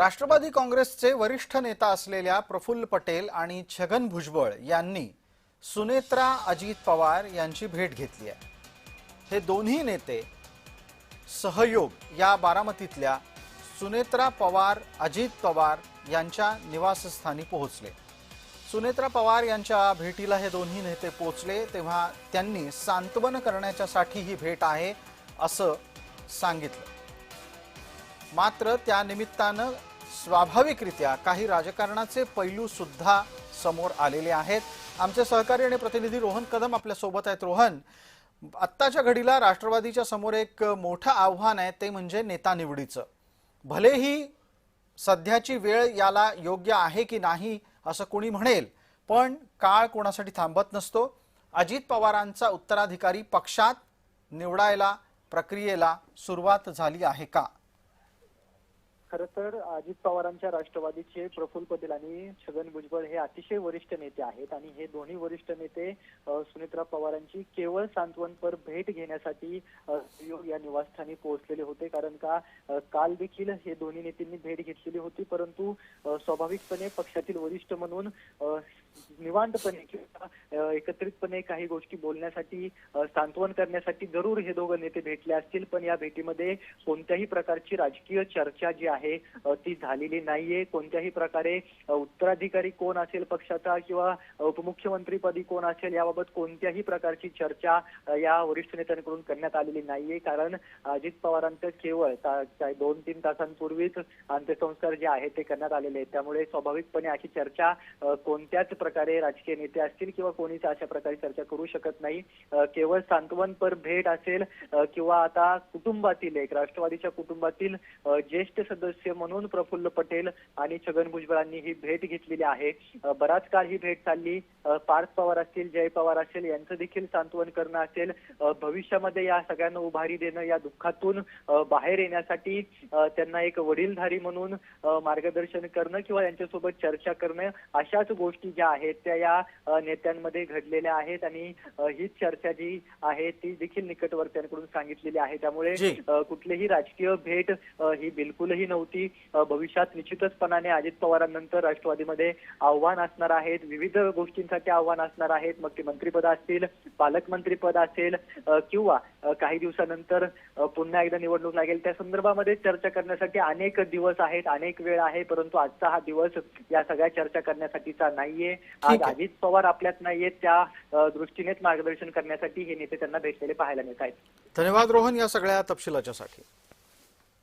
राष्ट्रवादी काँग्रेसचे वरिष्ठ नेता असलेल्या प्रफुल्ल पटेल आणि छगन भुजबळ यांनी सुनेत्रा अजित पवार यांची भेट घेतली आहे। हे दोन्ही नेते सहयोग या बारामतीतल्या सुनेत्रा पवार अजित पवार यांच्या निवासस्थानी पोहोचले। सुनेत्रा पवार यांच्या भेटीला हे दोन्ही नेते पोहोचले तेव्हा त्यांनी सांत्वन करण्यासाठी ही भेट आहे असं सांगितलं। मात्र त्या निमित्तानं स्वाभाविकरित्या काही राजकारणाचे पैलू सुद्धा समोर आलेले आहेत। आमचे सहकारी आणि प्रतिनिधी रोहन कदम आपल्या सोबत आहेत। रोहन, आत्ताच्या घडीला राष्ट्रवादीच्या समोर एक मोठं आव्हान आहे, ते म्हणजे नेता निवडीचं। भलेही सध्याची वेळ याला योग्य आहे की नाही असं कोणी म्हणेल, पण काळ कोणासाठी थांबत नसतो। अजित पवारांचा उत्तराधिकारी पक्षात निवडायला प्रक्रियेला सुरुवात झाली आहे का? खरं तर अजित पवारांच्या राष्ट्रवादीचे प्रफुल्ल पटेल आणि छगन भुजबळ हे अतिशय वरिष्ठ नेते आहेत आणि हे दोन्ही वरिष्ठ नेते सुनेत्रा पवारांची केवळ सांत्वनपर भेट घेण्यासाठी या निवासस्थानी पोहोचलेले होते। कारण का काल देखील हे दोन्ही नेत्यांनी भेट घेतलेली होती, परंतु स्वाभाविकपणे पक्षातील वरिष्ठ म्हणून निवांतपणे किंवा एकत्रितपणे काही गोष्टी बोलण्यासाठी सांत्वन करण्यासाठी जरूर हे दोघं नेते भेटले असतील, पण या भेटीमध्ये कोणत्याही प्रकारची राजकीय चर्चा जी आहे ती झालेली नाहीये। कोणत्याही प्रकारे उत्तराधिकारी कोण असेल पक्षाचा किंवा उपमुख्यमंत्रीपदी कोण असेल याबाबत कोणत्याही प्रकारची चर्चा या वरिष्ठ नेत्यांकडून करण्यात आलेली नाहीये। कारण अजित पवारांचं केवळ 2-3 तासांपूर्वीच अंत्यसंस्कार जे आहेत ते करण्यात आलेले आहेत, त्यामुळे स्वाभाविकपणे अशी चर्चा कोणत्याच प्रकारे राजकीय नेते असतील किंवा कोणीच अशा प्रकारे चर्चा करू शकत नाही। केवळ सांत्वनपर भेट असेल किंवा आता कुटुंबातील एक राष्ट्रवादीच्या कुटुंबातील ज्येष्ठ सदस्य म्हणून प्रफुल्ल पटेल आणि छगन भुजबळांनी ही भेट घेतलेली आहे। बराच काळ ही भेट चालली। पार्थ पवार असतील, जय पवार असेल यांचं देखील सांत्वन करणं असेल, भविष्यामध्ये या सगळ्यांना उभारी देणं, या दुःखातून बाहेर येण्यासाठी त्यांना एक वडीलधारी म्हणून मार्गदर्शन करणं किंवा यांच्यासोबत चर्चा करणं, अशाच गोष्टी ज्या आहेत त्या या नेत्यांमध्ये घडलेल्या आहेत आणि हीच चर्चा जी आहे ती देखील निकटवर्तीयांकडून सांगितलेली आहे। त्यामुळे कुठलीही राजकीय भेट ही बिलकुलही नव्हती। भविष्यात निश्चितचपणाने अजित पवारांनंतर राष्ट्रवादीमध्ये आव्हान असणार आहेत, विविध गोष्टींसाठी आव्हान असणार आहेत, मग ते मंत्रिपद असतील, पालकमंत्रीपद असेल किंवा काही दिवसानंतर पुन्हा एकदा निवडणूक लागेल, त्या संदर्भामध्ये चर्चा करण्यासाठी अनेक दिवस आहेत, अनेक वेळ आहे, परंतु आजचा हा दिवस या सगळ्या चर्चा करण्यासाठीचा नाहीये। आज अजित पवार आपल्यात नाहीयेत, त्या दृष्टीनेच मार्गदर्शन करण्यासाठी हे नेते त्यांना भेटलेले पाहायला मिळत आहेत। धन्यवाद रोहन या सगळ्या तपशिलाच्यासाठी।